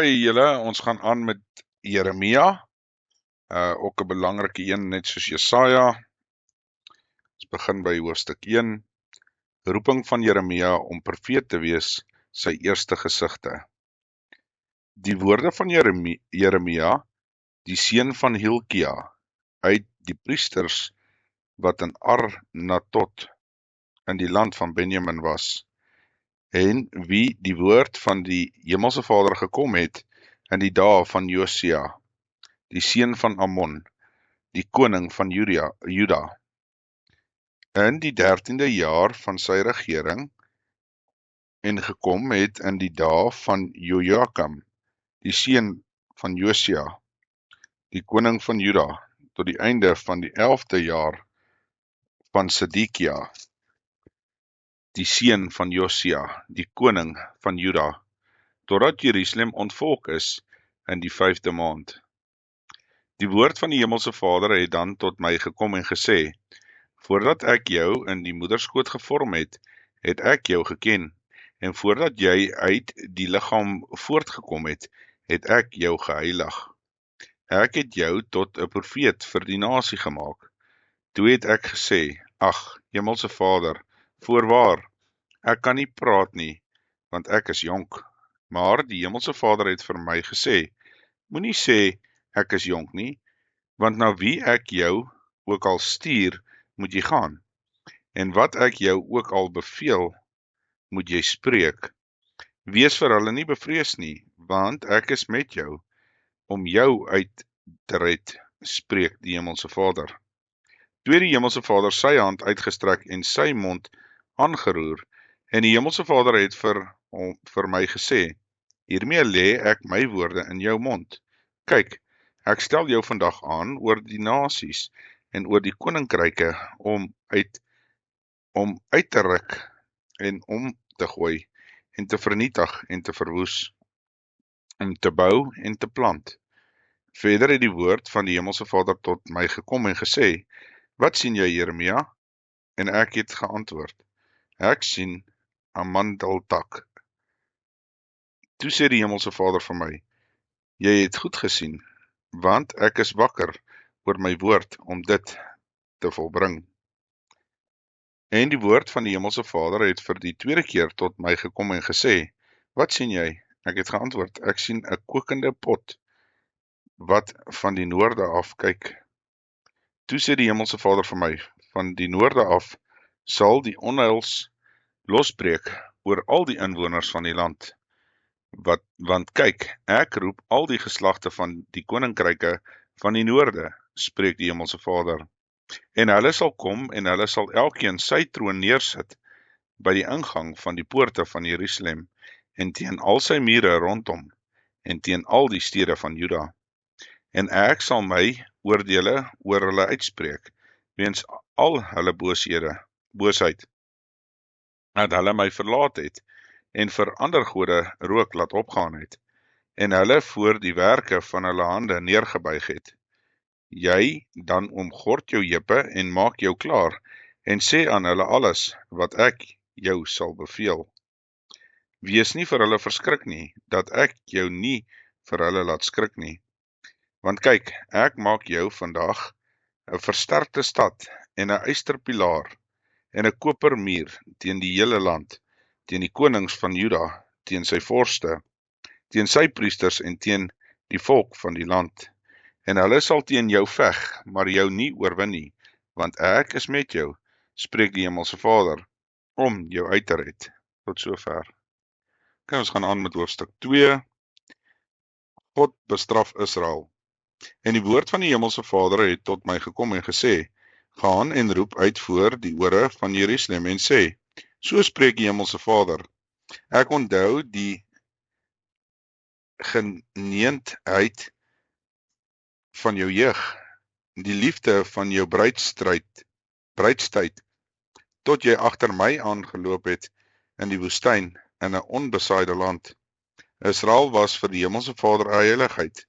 Julle, ons gaan aan met Jeremia, ook 'n belangrike een net soos Jesaja. Ons begin by hoofstuk 1, roeping van Jeremia om profeet te wees, sy eerste gesigte. Die woorde van Jeremia, die seun van Hilkia, uit die priesters wat in Arnatot in die land van Benjamin was, en wie die woord van die Hemelse Vader gekom het in die dae van Josia, die seun van Amon, die koning van Juda, in die 13de jaar van sy regering, en gekom het in die dae van Jojakim, die seun van Josia, die koning van Juda, tot die einde van die 11de jaar van Sedekia, die seun van Josia, die koning van Juda, totdat Jerusalem ontvolk is in die 5de maand. Die woord van die Hemelse Vader het dan tot my gekom en gesê, voordat ek jou in die moederskoot gevorm het, het ek jou geken, en voordat jy uit die liggaam voortgekom het, het ek jou geheilig. Ek het jou tot 'n profeet vir die nasie gemaak. Toe het ek gesê, ag, Hemelse Vader, voorwaar, ek kan nie praat nie, want ek is jonk. Maar die Hemelse Vader het vir my gesê, moenie sê, ek is jonk nie, want na wie ek jou ook al stuur, moet jy gaan, en wat ek jou ook al beveel, moet jy spreek. Wees vir hulle nie bevrees nie, want ek is met jou, om jou uit te red, spreek die Hemelse Vader. Toe die Hemelse Vader sy hand uitgestrek en sy mond aangeroer, en die Hemelse Vader het vir my gesê, hiermee lê ek my woorde in jou mond. Kyk, ek stel jou vandag aan oor die nasies en oor die koninkryke om uit te ruk en om te gooi en te vernietig en te verwoes, om te bou en te plant. Verder het die woord van die Hemelse Vader tot my gekom en gesê, wat sien jy, Jeremia? En ek het geantwoord, ek sien 'n mandeltak. Toe sê die Hemelse Vader vir my, jy het goed gesien, want ek is wakker oor my woord om dit te volbring. En die woord van die Hemelse Vader het vir die tweede keer tot my gekom en gesê, wat sien jy? Ek het geantwoord, ek sien 'n kokende pot, wat van die noorde af kyk. Toe sê die Hemelse Vader vir my, van die noorde af sal die onheils losbreek oor al die inwoners van die land. Want kyk, ek roep al die geslagte van die koninkryke van die noorde, spreek die Hemelse Vader. En hulle sal kom en hulle sal elkeen sy troon neersit by die ingang van die poorte van Jerusalem en teen al sy mure rondom en teen al die stede van Juda. En ek sal my oordele oor hulle uitspreek, weens al hulle boosheid, dat hulle my verlaat het, en vir ander gode rook laat opgaan het, en hulle voor die werke van hulle hande neergebuig het. Jy dan omgord jou heupe en maak jou klaar, en sê aan hulle alles, wat ek jou sal beveel. Wees nie vir hulle verskrik nie, dat ek jou nie vir hulle laat skrik nie. Want kyk, ek maak jou vandag 'n versterkte stad en 'n ysterpilaar en 'n kopermuur teen die hele land, teen die konings van Juda, teen sy vorste, teen sy priesters en teen die volk van die land. En hulle sal teen jou veg, maar jou nie oorwin nie, want ek is met jou, spreek die Hemelse Vader, om jou uit te red. Tot sover. Okay, ons gaan aan met hoofstuk 2. God bestraf Israel. En die woord van die Hemelse Vader het tot my gekom en gesê, gaan en roep uit voor die ore van Jerusalem en sê, so spreek die Hemelse Vader, ek onthou die geneendheid van jou jeug, die liefde van jou bruidstyd, tot jy agter my aangeloop het in die woestyn, in 'n onbesaaide land. Israel was vir die Hemelse Vader 'n heiligheid,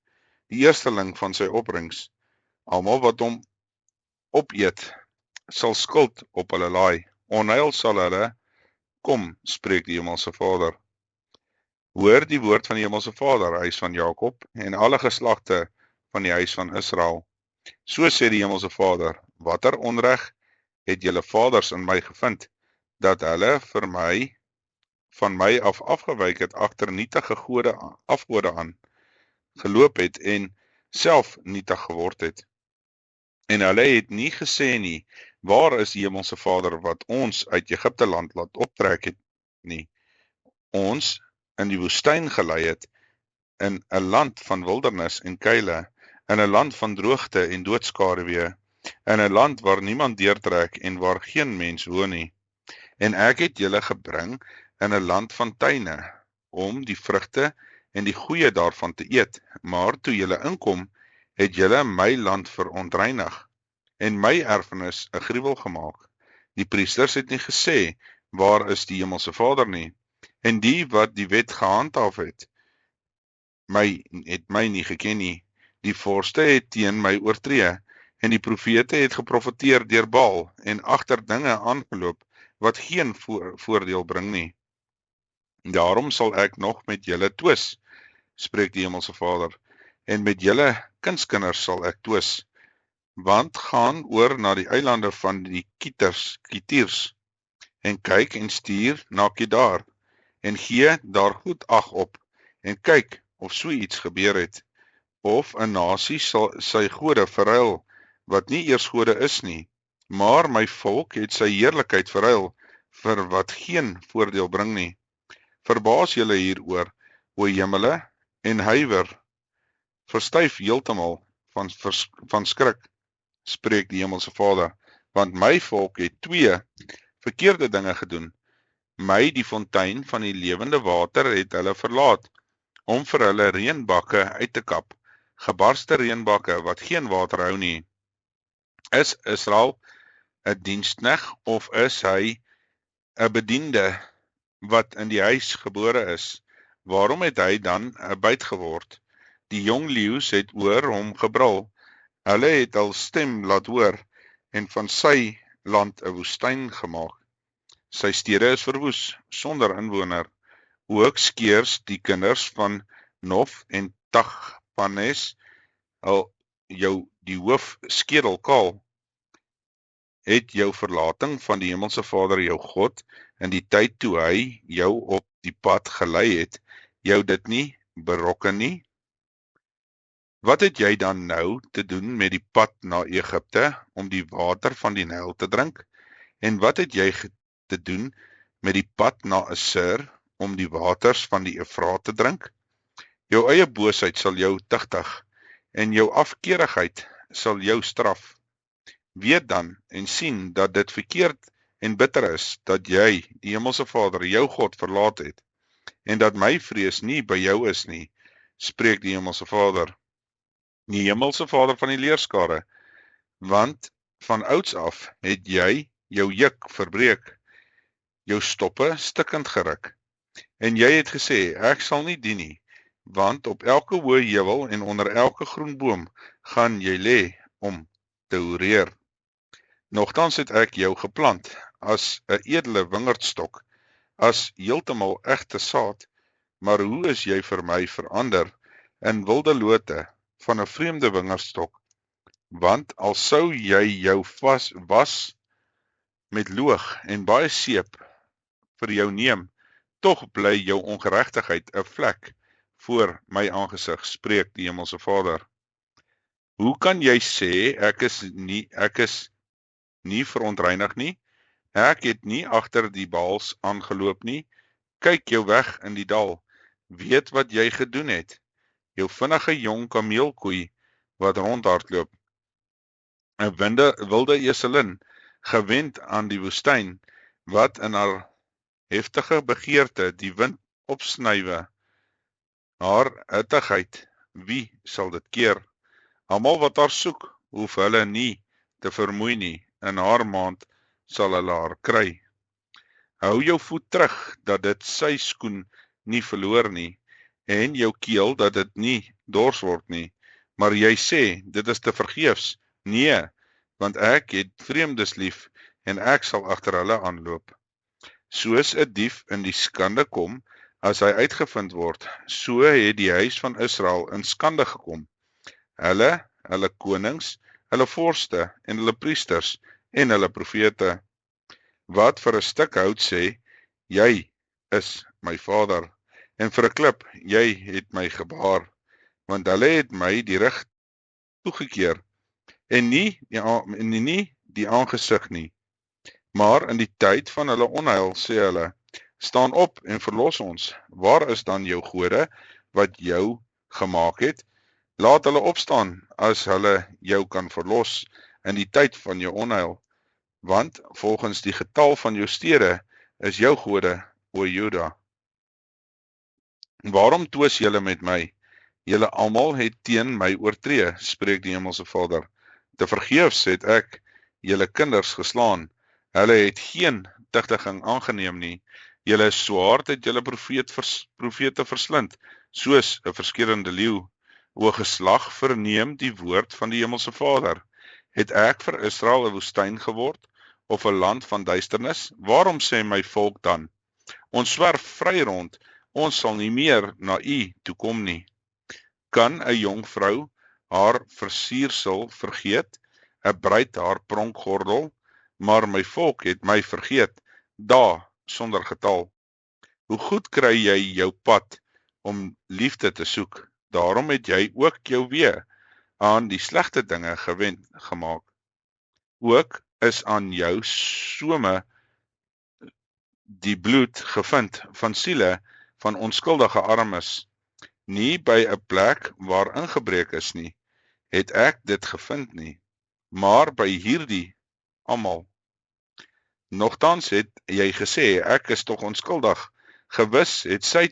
die eersteling van sy opbrengs. Almal wat hom opeet, sal skuld op hulle laai. Onheil sal hulle kom, spreek die Hemelse Vader. Hoor die woord van die Hemelse Vader, huis van Jakob, en alle geslagte van die huis van Israel. So sê die Hemelse Vader, watter onreg het julle vaders in my gevind, dat hulle vir my van my afgewyk het agter nietige afgode aan, geloop het en self nietig geword het. En hulle het nie gesê nie, waar is die Hemelse Vader wat ons uit Egipte land laat optrek het nie, ons in die woestyn gelei het, in 'n land van wildernis en kuile, in 'n land van droogte en doodskaduwee, in 'n land waar niemand deurtrek en waar geen mens woon nie. En ek het julle gebring in 'n land van tuine, om die vrugte en die goeie daarvan te eet, maar toe julle inkom, het julle my land verontreinig, en my erfenis 'n gruwel gemaak. Die priesters het nie gesê, waar is die Hemelse Vader nie, en die wat die wet gehandhaaf het my nie geken nie. Die vorste het teen my oortree, en die profete het geprofeteer deur Baal, en agter dinge aangeloop, wat geen voordeel bring nie. Daarom sal ek nog met julle twis, spreek die Hemelse Vader, en met julle kindskinders sal ek twis, want gaan oor na die eilande van die Kitiers, en kyk en stuur na Kedar, en gee daar goed ag op, en kyk of so iets gebeur het, of 'n nasie sal sy gode verruil, wat nie eers gode is nie, maar my volk het sy heerlikheid verruil, vir wat geen voordeel bring nie. Verbaas julle hieroor, o hemele, en huiwer, verstyf heeltemal van skrik, spreek die Hemelse Vader, want my volk het 2 verkeerde dinge gedoen. My, die fontein van die lewende water, het hulle verlaat, om vir hulle reënbakke uit te kap, gebarste reënbakke wat geen water hou nie. Is Israel 'n dienskneg of is hy 'n bediende wat in die huis gebore is? Waarom het hy dan 'n byt geword? Die jong leeu's het oor hom gebrul. Hulle het hul stem laat hoor en van sy land 'n woestyn gemaak. Sy stede is verwoes, sonder inwoner. Ook skeers die kinders van Nof en Tagpanes jou die hoof skedel kaal. Het jou verlating van die Hemelse Vader jou God in die tyd toe hy jou op die pad gelei het, jou dit nie berokken nie? Wat het jy dan nou te doen met die pad na Egipte om die water van die Nyl te drink? En wat het jy te doen met die pad na Assur om die waters van die Efraat te drink? Jou eie boosheid sal jou tigtig, en jou afkeerigheid sal jou straf. Weet dan en sien dat dit verkeerd en bitter is, dat jy, die Hemelse Vader, jou God verlaat het, en dat my vrees nie by jou is nie, spreek die Hemelse Vader. Die Hemelse Vader van die leerskare, want van ouds af het jy jou juk verbreek, jou stoppe stikkend geruk, en jy het gesê, ek sal nie dien nie, want op elke hoë heuwel en onder elke groen boom gaan jy lê om te hoereer. Nogtans het ek jou geplant as 'n edele wingerdstok, as heeltemal egte saad, maar hoe is jy vir my verander in wilde lote van 'n vreemde wingerdstok? Want al sou jy jou was met loog en baie seep vir jou neem, tog bly jou ongeregtigheid 'n vlek voor my aangesig, spreek die Hemelse Vader. Hoe kan jy sê ek is nie verontreinig nie? Ek het nie agter die Baals aangeloop nie. Kyk jou weg in die dal. Weet wat jy gedoen het. Jou vinnige jong kameelkoei wat rondhardloop. 'n wilde eselin, gewend aan die woestyn, wat in haar heftige begeerte die wind opsnywe. Haar hittigheid, wie sal dit keer? Almal wat haar soek, hoef hulle nie te vermoei nie. In haar maand sal hulle haar kry. Hou jou voet terug, dat dit sy skoen nie verloor nie, en jou keel, dat dit nie dors word nie. Maar jy sê, dit is te vergeefs. Nee, want ek het vreemdes lief, en ek sal agter hulle aanloop. Soos 'n dief in die skande kom, as hy uitgevind word, so het die huis van Israel in skande gekom. Hulle konings, hulle vorste en hulle priesters en hulle profete, wat vir 'n stuk hout sê, jy is my vader, en vir 'n klip, jy het my gebaar, want hulle het my die rug toegekeer, en nie die aangesig nie. Maar in die tyd van hulle onheil sê hulle, staan op en verlos ons. Waar is dan jou gode wat jou gemaak het? Laat hulle opstaan as hulle jou kan verlos in die tyd van jou onheil, want volgens die getal van jou stede is jou gode, o Juda. Waarom twis julle met my? Julle almal het teen my oortree, spreek die Hemelse Vader. Te vergeefs het ek julle kinders geslaan. Hulle het geen tigtiging aangeneem nie. Julle swaard het julle profete verslind, soos 'n verskeurende leeu. O geslag, verneem die woord van die Hemelse Vader. Het ek vir Israel 'n woestyn geword, of 'n land van duisternis? Waarom sê my volk dan, ons zwerf vry rond, ons sal nie meer na u toe kom nie? Kan 'n jong vrou haar versiersel vergeet, 'n bruid haar pronkgordel, maar my volk het my vergeet, dae sonder getal. Hoe goed kry jy jou pad om liefde te soek, daarom het jy ook jou weë aan die slegte dinge gewend gemaak. Ook is aan jou some die bloed gevind van siele van onskuldige armes, nie by 'n plek waar ingebreek is nie, het ek dit gevind nie, maar by hierdie almal. Nogtans het jy gesê, ek is tog onskuldig, gewis het sy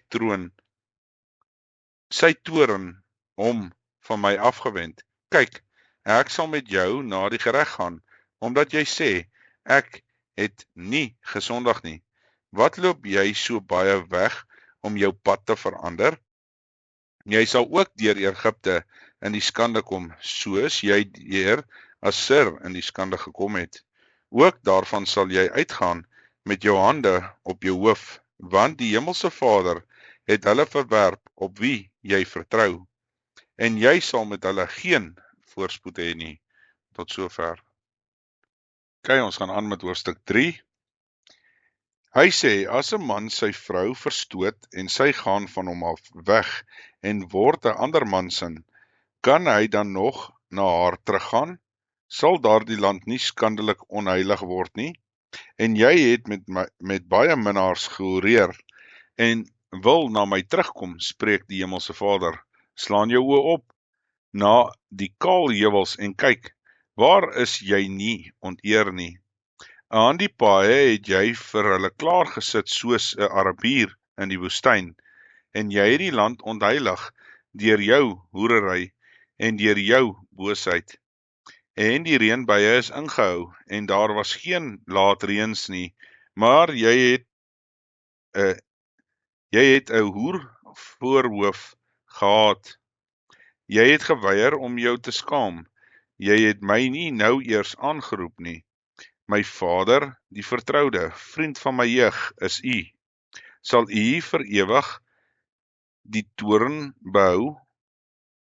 toorn hom van my afgewend. Kyk, ek sal met jou na die gereg gaan, omdat jy sê, ek het nie gesondig nie. Wat loop jy so baie weg om jou pad te verander? Jy sal ook deur Egipte in die skande kom, soos jy deur Assur in die skande gekom het. Ook daarvan sal jy uitgaan met jou hande op jou hoof, want die Hemelse Vader het hulle verwerp op wie jy vertrou, en jy sal met hulle geen voorspoed hê nie. Tot sover. Okay, ons gaan aan met hoofstuk 3. Hy sê, as 'n man sy vrou verstoot en sy gaan van hom af weg en word 'n ander man sin, kan hy dan nog na haar teruggaan? Sal daardie land nie skandelik onheilig word nie? En jy het met baie minnaars gehoreer en wil na my terugkom, spreek die Hemelse Vader. Slaan jou oë op na die kaalheuwels en kyk, waar is jy nie onteer nie? Aan die paaie het jy vir hulle klaar gesit soos 'n Arabier in die woestyn, en jy het die land ontheilig deur jou hoerery en deur jou boosheid. En die reënbuie is ingehou, en daar was geen laatreëns nie, maar jy het 'n hoer voorhoof gehad. Jy het geweier om jou te skaam. Jy het my nie nou eers aangeroep nie. My vader, die vertroude, vriend van my jeug, is u. Sal u vir ewig die toorn behou,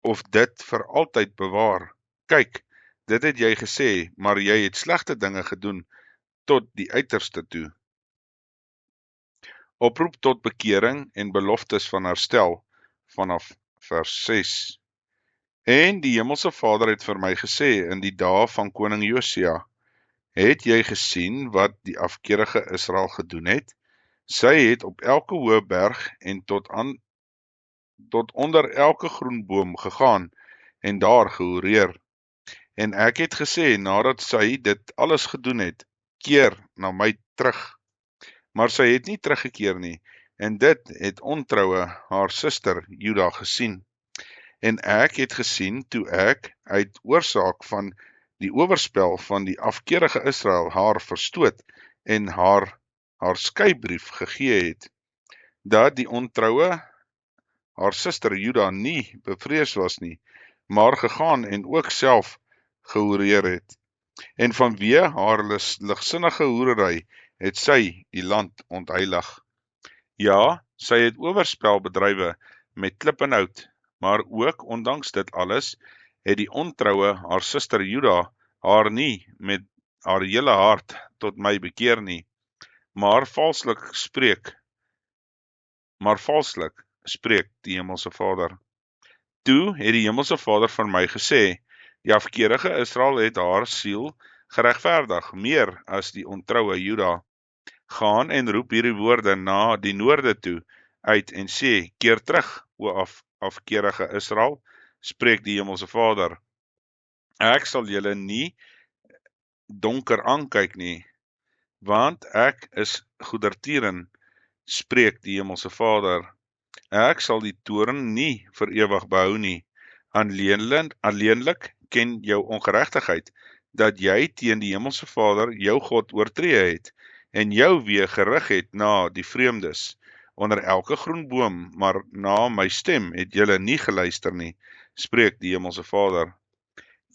of dit vir altyd bewaar? Kyk, dit het jy gesê, maar jy het slegte dinge gedoen tot die uiterste toe. Oproep tot bekering en beloftes van herstel, vanaf vers 6. En die Hemelse Vader het vir my gesê in die dae van koning Josia, het jy gesien wat die afkeerige Israel gedoen het? Sy het op elke hoë berg en tot onder elke groen boom gegaan en daar gehoreer. En ek het gesê, nadat sy dit alles gedoen het, keer na my terug. Maar sy het nie teruggekeer nie, en dit het ontroue haar suster Juda gesien. En ek het gesien, toe ek uit oorsaak van die oorspel van die afkeerige Israel haar verstoot en haar skeibrief gegee het, dat die ontroue haar suster Juda nie bevrees was nie, maar gegaan en ook self gehoreer het. En vanweë haar ligsinnige hoerery het sy die land ontheilig. Ja, sy het oorspel bedrywe met klip en hout, maar ook ondanks dit alles, het die ontroue haar suster Juda haar nie met haar hele hart tot my bekeer nie, maar valslik spreek die Hemelse Vader. Toe het die Hemelse Vader van my gesê, die afkeerige Israel het haar siel geregverdig, meer as die ontroue Juda. Gaan en roep hierdie woorde na die noorde toe uit en sê, keer terug, o afkeerige Israel, spreek die Hemelse Vader. Ek sal julle nie donker aankyk nie, want ek is goedertieren, spreek die Hemelse Vader. Ek sal die toorn nie vir ewig behou nie. Alleenlik ken jou ongeregtigheid, dat jy teen die Hemelse Vader, jou God, oortree het, en jou weë gerig het na die vreemdes, onder elke groen boom, maar na my stem het julle nie geluister nie, spreek die Hemelse Vader.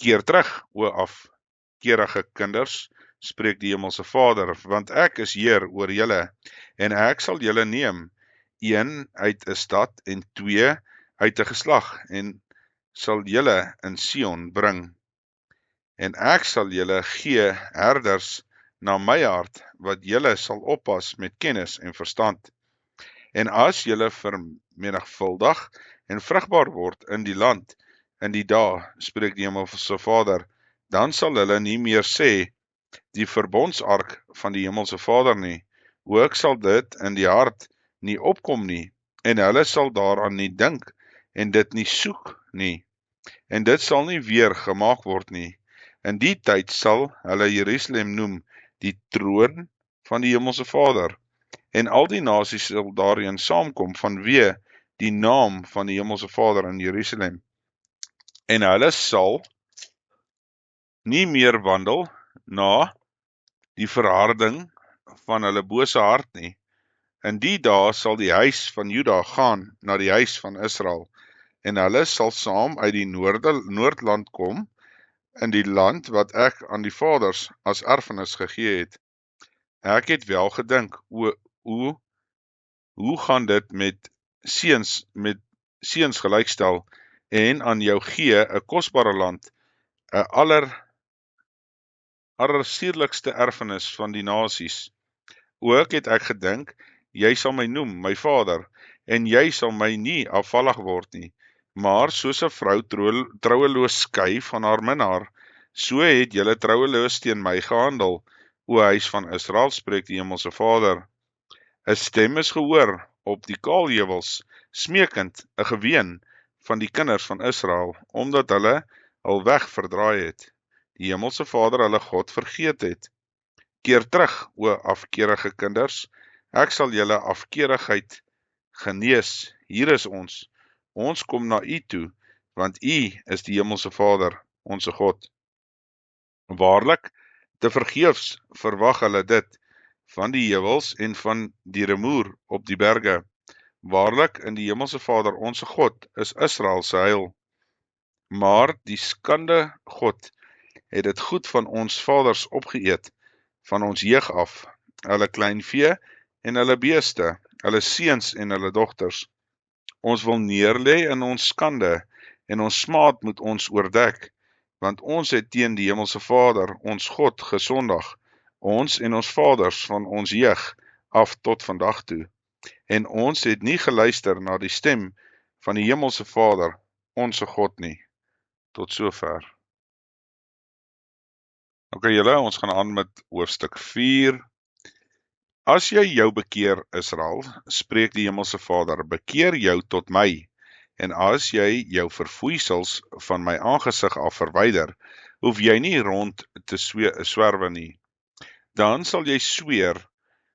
Keer terug, o afkeerige kinders, spreek die Hemelse Vader, want ek is Heer oor julle, en ek sal julle neem, een uit 'n stad en twee uit 'n geslag, en sal julle in Sion bring. En ek sal julle gee herders na my hart, wat julle sal oppas met kennis en verstand. En as julle vermenigvuldig en vrugbaar word in die land, in die dae, spreek die Hemelse Vader, dan sal hulle nie meer sê, die verbondsark van die Hemelse Vader nie, ook sal dit in die hart nie opkom nie, en hulle sal daaraan nie dink, en dit nie soek nie, en dit sal nie weer gemaak word nie. In die tyd sal hulle Jerusalem noem, die troon van die Hemelse Vader, en al die nasies sal daarin saamkom vanweë die naam van die Hemelse Vader in Jerusalem. En hulle sal nie meer wandel na die verharding van hulle bose hart nie. In die dae sal die huis van Juda gaan na die huis van Israel, en hulle sal saam uit die noordland kom, in die land wat ek aan die vaders as erfenis gegee het. Ek het wel gedink, hoe gaan dit met seuns gelykstel, en aan jou gee 'n kosbare land, 'n allersierlikste erfenis van die nasies. Ook het ek gedink, jy sal my noem, my vader, en jy sal my nie afvallig word nie, maar soos 'n vrou troueloos skei van haar minnaar, so het julle troueloos teen my gehandel, o huis van Israel, spreek die Hemelse Vader. 'n Stem is gehoor op die kaalheuwels, smeekend 'n geween van die kinders van Israel, omdat hulle al weg verdraai het, die Hemelse Vader hulle God vergeet het. Keer terug, o afkeerige kinders, ek sal julle afkeerigheid genees. Hier is ons kom na u toe, want u is die Hemelse Vader, onse God. Waarlik, te vergeefs verwag hulle dit, van die heuwels en van die rumoer op die berge. Waarlik, in die Hemelse Vader, onse God, is Israel se heil. Maar die skande God het dit goed van ons vaders opgeëet, van ons jeug af, hulle kleinvee en hulle beeste, hulle seuns en hulle dogters. Ons wil neerlê in ons skande, en ons smaad moet ons oordek, want ons het teen die Hemelse Vader, ons God, gesondig, ons en ons vaders van ons jeug af tot vandag toe. En ons het nie geluister na die stem van die Hemelse Vader, onse God nie. Tot sover. Julle, ons gaan aan met hoofstuk 4. As jy jou bekeer, Israel, spreek die Hemelse Vader, bekeer jou tot my, en as jy jou verfoeisels van my aangesig af verwyder, hoef jy nie rond te swerwe nie. Dan sal jy sweer,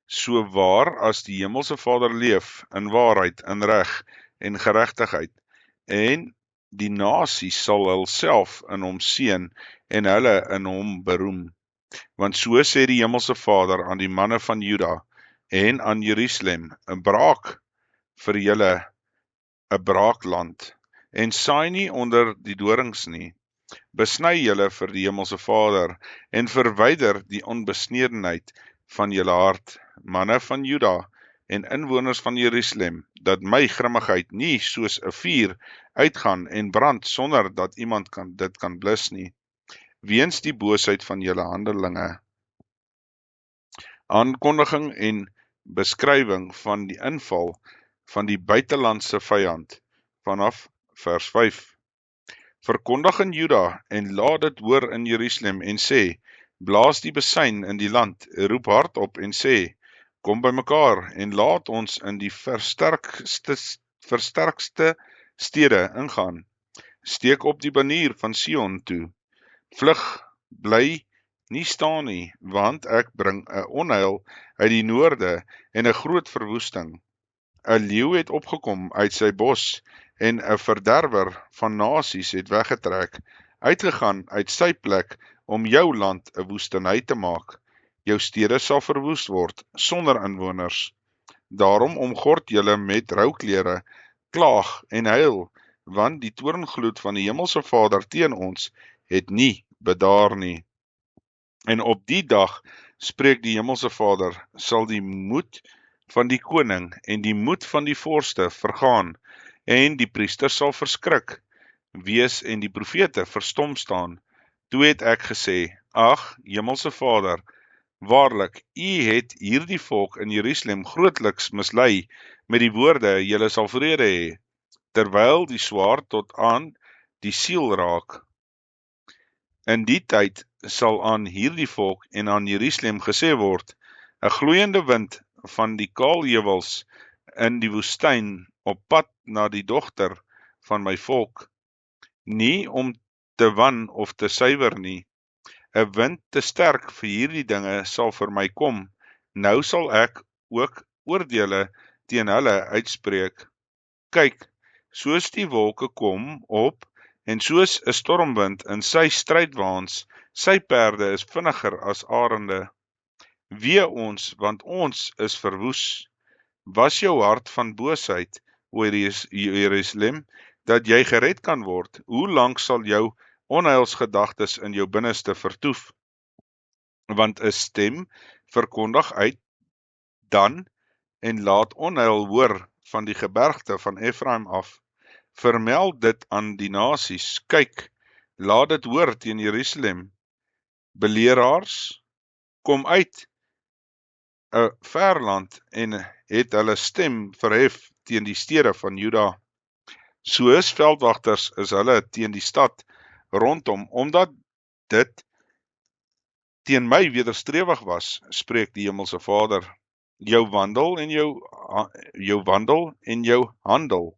so waar as die Hemelse Vader leef, in waarheid, in reg en geregtigheid, en die nasie sal hulself in hom seën, en hulle in hom beroem. Want so sê die Hemelse Vader aan die manne van Juda, en aan Jerusalem, 'n braak vir julle, 'n braakland, en saai nie onder die dorings nie. Besny julle vir die Hemelse Vader, en verwyder die onbesnedenheid van julle hart, manne van Juda, en inwoners van Jerusalem, dat my grimmigheid nie soos 'n vuur uitgaan en brand sonder dat iemand dit kan blus nie, weens die boosheid van julle handelinge. Aankondiging en beskrywing van die inval van die buitelandse vyand, vanaf vers 5. Verkondig in Juda en laat dit hoor in Jerusalem en sê, blaas die besuin in die land, roep hardop en sê, kom bymekaar en laat ons in die versterkste stede ingaan. Steek op die banier van Sion toe. Vlug, bly nie staan nie, want ek bring 'n onheil uit die noorde en 'n groot verwoesting. 'n Leeu het opgekom uit sy bos en 'n verderwer van nasies het weggetrek, uitgegaan uit sy plek om jou land 'n woestynheid te maak. Jou stede sal verwoes word sonder inwoners. Daarom omgord julle met rouklere, klaag en huil, want die toorngloed van die Hemelse Vader teen ons het nie bedaar nie. En op die dag, spreek die Hemelse Vader, sal die moed van die koning en die moed van die vorste vergaan, en die priester sal verskrik wees en die profete verstom staan. Toe het ek gesê, ag, Hemelse Vader, waarlik, U het hierdie volk in Jerusalem grootliks mislei met die woorde, julle sal vrede hê, terwyl die swaard tot aan die siel raak. In die tyd sal aan hierdie volk en aan Jerusalem gesê word, 'n gloeiende wind van die kaalheuwels in die woestyn op pad na die dogter van my volk, nie om te wan of te suiwer nie. 'n Wind te sterk vir hierdie dinge sal vir my kom. Nou sal ek ook oordeele teen hulle uitspreek. Kyk, soos die wolke kom op en soos 'n stormwind in sy strydwaans, sy perde is vinniger as arende. Wee ons, want ons is verwoes. Was jou hart van boosheid, o Jerusalem, dat jy gered kan word? Hoe lank sal jou onheilsgedagtes in jou binneste vertoef? Want 'n stem verkondig uit dan en laat onheil hoor van die gebergte van Efraim af. Vermeld dit aan die nasies. Kyk, laat dit hoor teen Jerusalem. Beleeraars, kom uit 'n ver land en het hulle stem verhef teen die stede van Juda. Soos veldwagters is hulle teen die stad rondom, omdat dit teen my wederstrewig was, spreek die Hemelse Vader. Jou wandel en jou handel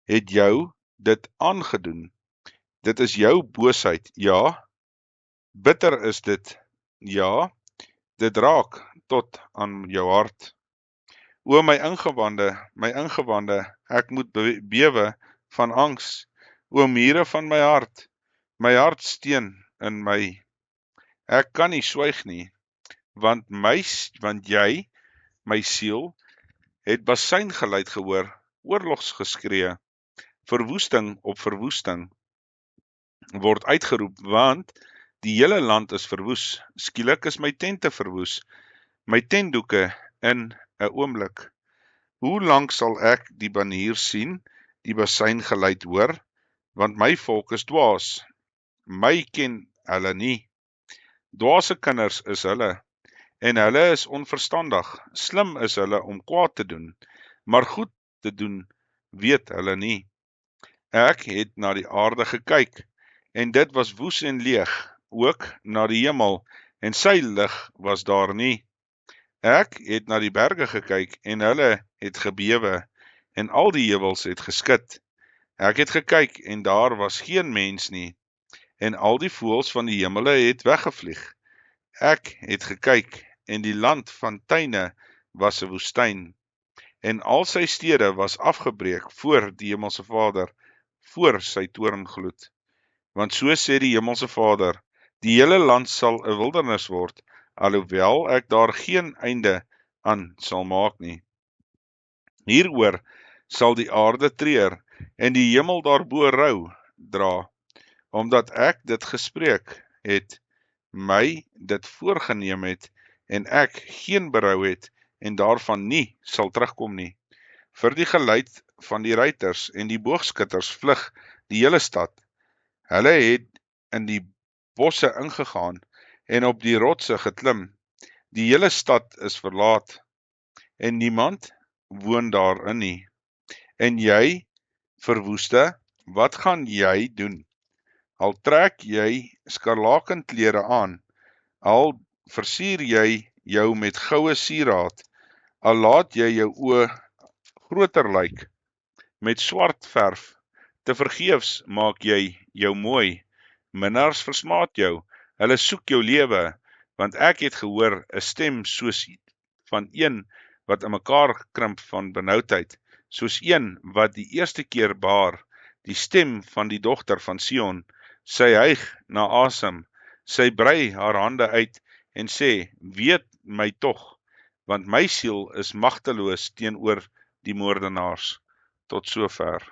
het jou dit aangedoen. Dit is jou boosheid, ja. Bitter is dit, ja. Dit raak tot aan jou hart. O my ingewande, ek moet bewe van angs. O mure van my hart steen in my. Ek kan nie swyg nie, want jy, my siel, het basuingeluid gehoor, oorlogsgeskree, verwoesting op verwoesting word uitgeroep, want die hele land is verwoes. Skielik is my tente verwoes, my tentdoeke in 'n oomblik. Hoe lank sal ek die banier sien, die basuingeluid hoor, want my volk is dwaas, my ken hulle nie. Dwaase kinders is hulle, en hulle is onverstandig. Slim is hulle om kwaad te doen, maar goed te doen weet hulle nie. Ek het na die aarde gekyk, en dit was woes en leeg, ook na die hemel, en sy lig was daar nie. Ek het na die berge gekyk, en hulle het gebewe, en al die heuwels het geskud. Ek het gekyk, en daar was geen mens nie, en al die voëls van die hemele het weggevlieg. Ek het gekyk, en die land van tuine was 'n woestyn, en al sy stede was afgebreek voor die Hemelse Vader, voor sy toorngloed. Want so sê die Hemelse Vader, die hele land sal 'n wildernis word, alhoewel ek daar geen einde aan sal maak nie. Hieroor sal die aarde treur, en die hemel daarbo rou dra, omdat ek dit gespreek het, my dit voorgenem het, en ek geen berou het en daarvan nie sal terugkom nie. Vir die geluid van die ruiters en die boogskutters vlug die hele stad. Hulle het in die bosse ingegaan en op die rotse geklim. Die hele stad is verlaat en niemand woon daarin nie. En jy, verwoeste, wat gaan jy doen? Al trek jy skarlakenklere aan, al versier jy jou met goue sieraad, al laat jy jou oë groter lyk met swart verf, tevergeefs maak jy jou mooi. Minnaars versmaad jou, hulle soek jou lewe, want ek het gehoor 'n stem soos van een wat in mekaar krimp van benoudheid, soos een wat die eerste keer baar, die stem van die dogter van Sion. Sy hyg na asem, sy brei haar hande uit en sê, weet my tog, want my siel is magteloos teenoor die moordenaars. Tot sover.